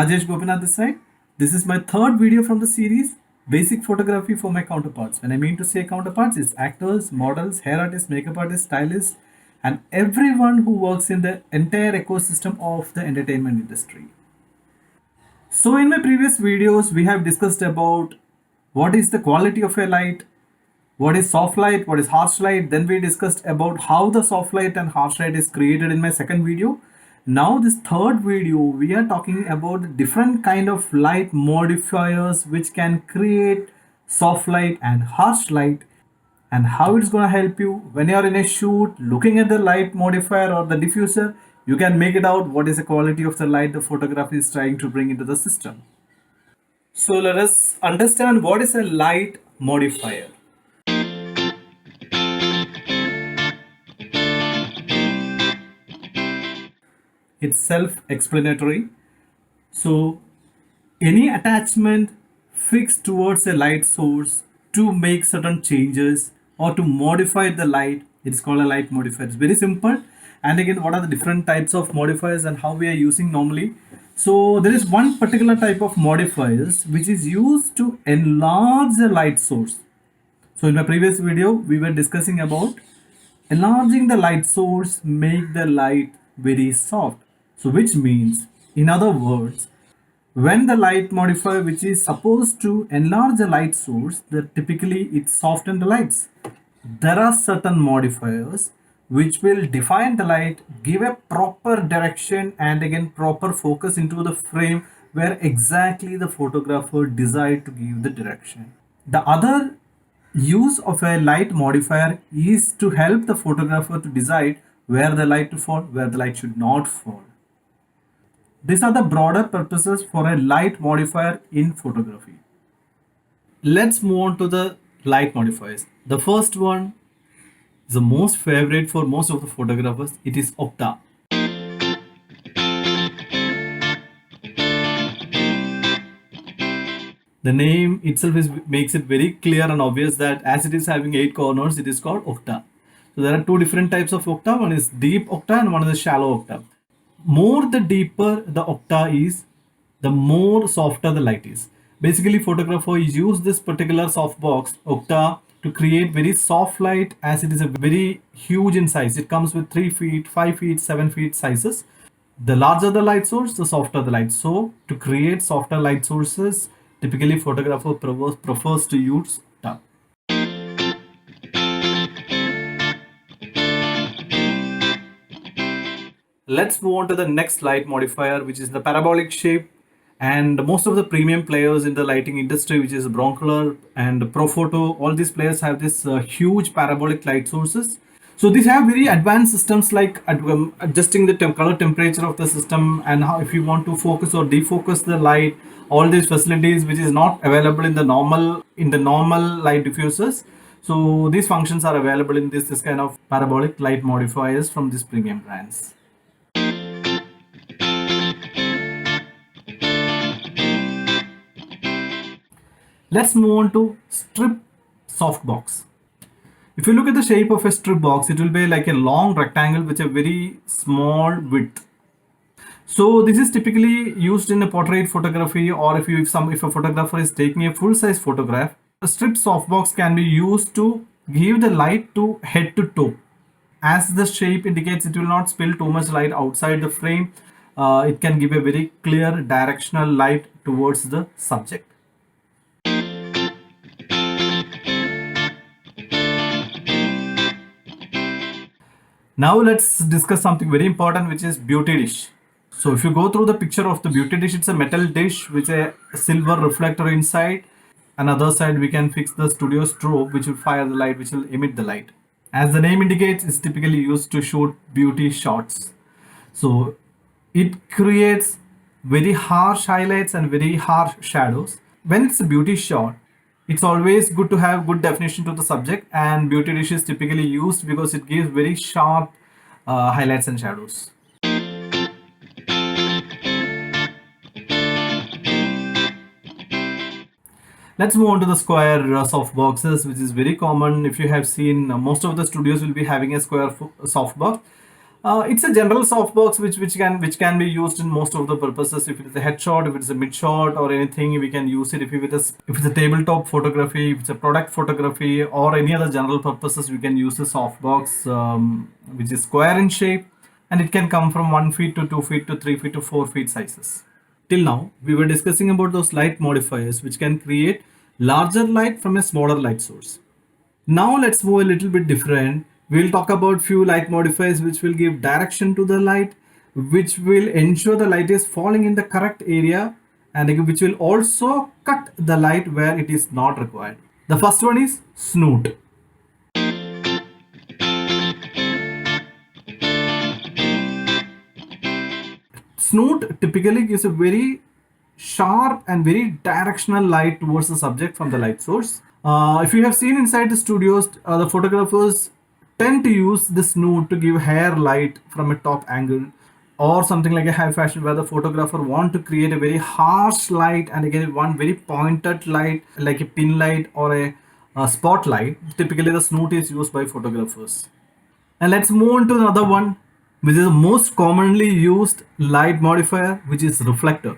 Rajesh Gopinath this side. This is my third video from the series Basic Photography for My Counterparts. When I mean to say counterparts, it's actors, models, hair artists, makeup artists, stylists, and everyone who works in the entire ecosystem of the entertainment industry. So, in my previous videos, we have discussed about what is the quality of a light, what is soft light, what is harsh light. Then we discussed about how the soft light and harsh light is created in my second video. Now this third video we are talking about different kind of light modifiers which can create soft light and harsh light, and how it's going to help you when you are in a shoot looking at the light modifier or the diffuser. You can make it out what is the quality of the light the photography is trying to bring into the system. So let us understand what is a light modifier. It's self-explanatory. So any attachment fixed towards a light source to make certain changes or to modify the light, it is called a light modifier. It's very simple. And again, what are the different types of modifiers and how we are using normally? So there is one particular type of modifiers which is used to enlarge the light source. So in my previous video, we were discussing about enlarging the light source make the light very soft. So which means, in other words, when the light modifier which is supposed to enlarge the light source, that typically it softens the lights. There are certain modifiers which will define the light, give a proper direction and again proper focus into the frame where exactly the photographer desired to give the direction. The other use of a light modifier is to help the photographer to decide where the light to fall, where the light should not fall. These are the broader purposes for a light modifier in photography. Let's move on to the light modifiers. The first one is the most favorite for most of the photographers. It is Octa. The name itself makes it very clear and obvious that as it is having 8 corners, it is called Octa. So there are two different types of Octa. One is deep Octa and one is shallow Octa. More the deeper the Octa is, the more softer the light is. Basically, photographers use this particular softbox Octa to create very soft light as it is a very huge in size. It comes with 3 feet, 5 feet, 7 feet sizes. The larger the light source, the softer the light. So to create softer light sources, typically photographer prefers to use Octa. Let's move on to the next light modifier, which is the parabolic shape. And most of the premium players in the lighting industry, which is Broncolor and Profoto, all these players have this huge parabolic light sources. So these have very advanced systems like adjusting the color temperature of the system, and how if you want to focus or defocus the light, all these facilities which is not available in the normal light diffusers. So these functions are available in this kind of parabolic light modifiers from these premium brands. Let's move on to strip softbox. If you look at the shape of a strip box, it will be like a long rectangle with a very small width. So this is typically used in a portrait photography, or if a photographer is taking a full-size photograph, a strip softbox can be used to give the light to head to toe. As the shape indicates, it will not spill too much light outside the frame. It can give a very clear directional light towards the subject. Now let's discuss something very important, which is beauty dish. So if you go through the picture of the beauty dish, it's a metal dish with a silver reflector inside. Another side we can fix the studio strobe which will fire the light, which will emit the light. As the name indicates, it's typically used to shoot beauty shots. So it creates very harsh highlights and very harsh shadows. When it's a beauty shot, it's always good to have good definition to the subject, and beauty dish is typically used because it gives very sharp highlights and shadows. Let's move on to the square soft boxes, which is very common. If you have seen, most of the studios will be having a square soft box. It's a general softbox which can be used in most of the purposes. If it's a headshot, if it's a mid shot or anything, we can use it. If it's a tabletop photography, if it's a product photography or any other general purposes, we can use the softbox, which is square in shape, and it can come from 1 feet to 2 feet to 3 feet to 4 feet sizes. Till now, we were discussing about those light modifiers which can create larger light from a smaller light source. Now let's move a little bit different. We'll talk about few light modifiers which will give direction to the light, which will ensure the light is falling in the correct area, and which will also cut the light where it is not required. The first one is snoot. Snoot typically gives a very sharp and very directional light towards the subject from the light source. If you have seen inside the studios, the photographers tend to use the snoot to give hair light from a top angle, or something like a high fashion where the photographer want to create a very harsh light and again one very pointed light like a pin light or a spotlight. Typically the snoot is used by photographers. And let's move on to another one, which is the most commonly used light modifier, which is reflector.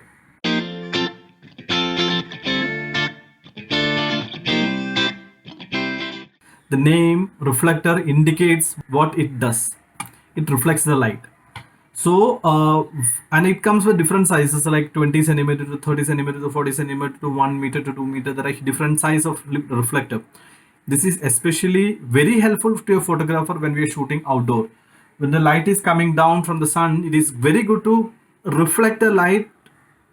The name reflector indicates what it does. It reflects the light. So, and it comes with different sizes like 20 centimeter to 30 centimeter to 40 centimeter to 1 meter to 2 meter. There are different size of reflector. This is especially very helpful to a photographer when we are shooting outdoor. When the light is coming down from the sun, it is very good to reflect the light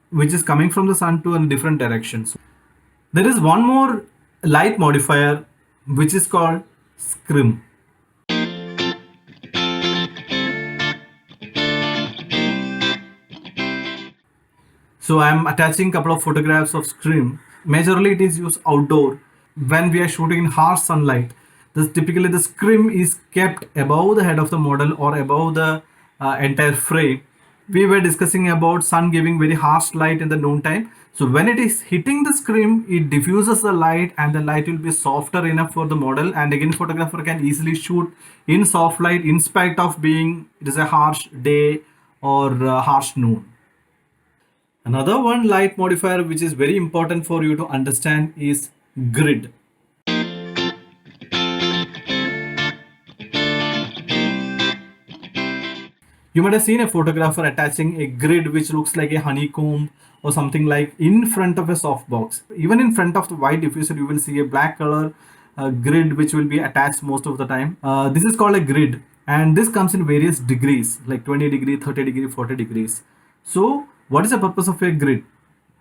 which is coming from the sun to in different directions. There is one more light modifier which is called scrim. So I am attaching a couple of photographs of scrim. Majorly it is used outdoor when we are shooting in harsh sunlight. Typically the scrim is kept above the head of the model or above the entire frame. We were discussing about sun giving very harsh light in the noontime. So when it is hitting the scrim, it diffuses the light and the light will be softer enough for the model. And again, photographer can easily shoot in soft light in spite of being it is a harsh day or harsh noon. Another one light modifier which is very important for you to understand is grid. You might have seen a photographer attaching a grid which looks like a honeycomb or something like in front of a softbox. Even in front of the white diffuser, you will see a black color grid which will be attached most of the time. This is called a grid, and this comes in various degrees like 20 degree, 30 degree, 40 degrees. So what is the purpose of a grid?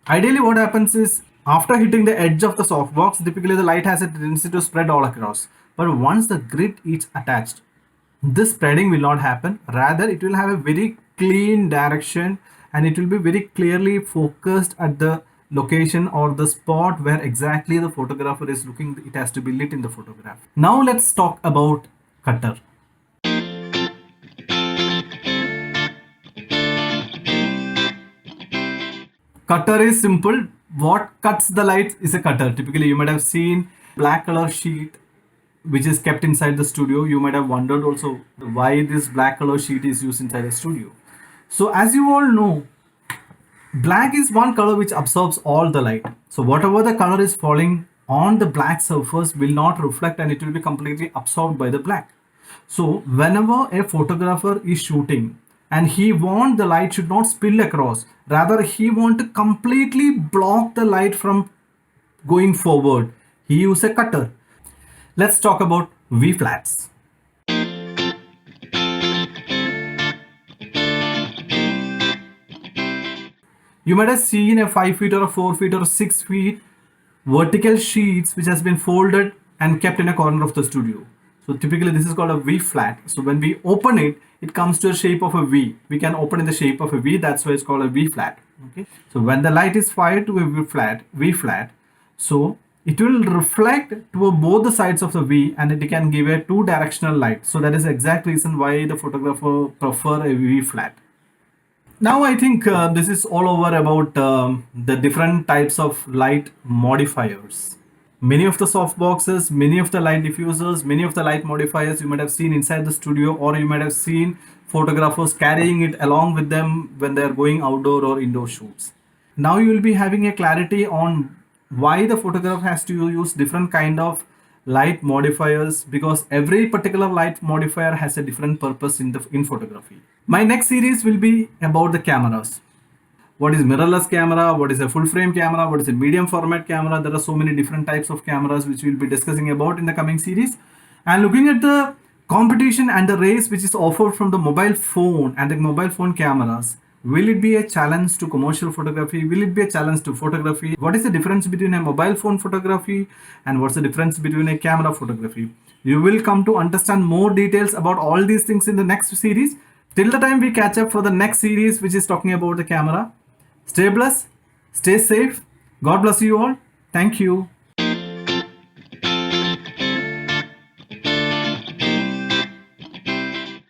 Ideally what happens is after hitting the edge of the softbox, typically the light has a tendency to spread all across. But once the grid is attached, this spreading will not happen. Rather, it will have a very clean direction and it will be very clearly focused at the location or the spot where exactly the photographer is looking. It has to be lit in the photograph. Now let's talk about cutter. Cutter is simple. What cuts the light is a cutter. Typically, you might have seen black color sheet which is kept inside the studio. You might have wondered also why this black color sheet is used inside a studio. So as you all know, black is one color which absorbs all the light. So whatever the color is falling on the black surface will not reflect and it will be completely absorbed by the black. So whenever a photographer is shooting and he want the light should not spill across, rather he want to completely block the light from going forward, he use a cutter. Let's talk about V-flats. You might have seen a 5 feet or a 4 feet or a 6 feet vertical sheets which has been folded and kept in a corner of the studio. So typically this is called a V-flat. So when we open it, it comes to a shape of a V. We can open in the shape of a V. That's why it's called a V-flat. Okay. So when the light is fired to a V-flat, so it will reflect to both the sides of the V and it can give a two-directional light. So that is the exact reason why the photographer prefer a V-flat. Now I think this is all over about the different types of light modifiers. Many of the soft boxes, many of the light diffusers, many of the light modifiers you might have seen inside the studio, or you might have seen photographers carrying it along with them when they are going outdoor or indoor shoots. Now you will be having a clarity on why the photograph has to use different kind of light modifiers, because every particular light modifier has a different purpose in photography. My next series will be about the cameras. What is mirrorless camera, what is a full frame camera, what is a medium format camera. There are so many different types of cameras which we'll be discussing about in the coming series, and looking at the competition and the race which is offered from the mobile phone and the mobile phone cameras. Will it be a challenge to commercial photography? Will it be a challenge to photography? What is the difference between a mobile phone photography and what's the difference between a camera photography? You will come to understand more details about all these things in the next series. Till the time we catch up for the next series, which is talking about the camera, stay blessed, stay safe. God bless you all. Thank you.